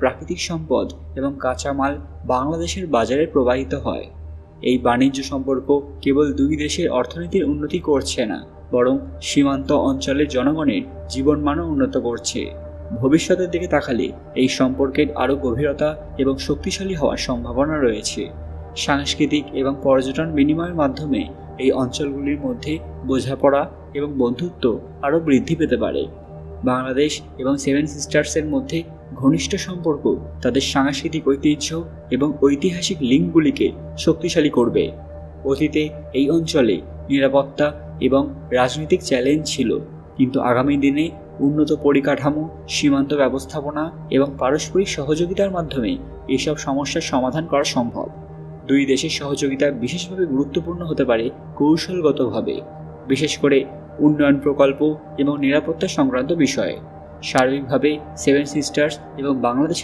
প্রাকৃতিক সম্পদ এবং কাঁচামাল বাংলাদেশের বাজারে প্রবাহিত হয়। এই বাণিজ্য সম্পর্ক কেবল দুই দেশের অর্থনীতির উন্নতি করছে না, বরং সীমান্ত অঞ্চলের জনগণের জীবনমানও উন্নত করছে। ভবিষ্যতের দিকে তাকালে এই সম্পর্কের আরও গভীরতা এবং শক্তিশালী হওয়ার সম্ভাবনা রয়েছে। সাংস্কৃতিক এবং পর্যটন বিনিময়ের মাধ্যমে এই অঞ্চলগুলির মধ্যে বোঝাপড়া এবং বন্ধুত্ব আরও বৃদ্ধি পেতে পারে। বাংলাদেশ এবং সেভেন সিস্টার্সের মধ্যে ঘনিষ্ঠ সম্পর্ক তাদের সাংস্কৃতিক ঐতিহ্য এবং ঐতিহাসিক লিঙ্কগুলিকে শক্তিশালী করবে। অতীতে এই অঞ্চলে নিরাপত্তা এবং রাজনৈতিক চ্যালেঞ্জ ছিল, কিন্তু আগামী দিনে উন্নত পরিকাঠামো, সীমান্ত ব্যবস্থাপনা এবং পারস্পরিক সহযোগিতার মাধ্যমে এসব সমস্যার সমাধান করা সম্ভব। দুই দেশের সহযোগিতা বিশেষভাবে গুরুত্বপূর্ণ হতে পারে কৌশলগতভাবে, বিশেষ করে উন্নয়ন প্রকল্প এবং নিরাপত্তা সংক্রান্ত বিষয়ে। সার্বিকভাবে সেভেন সিস্টার্স এবং বাংলাদেশ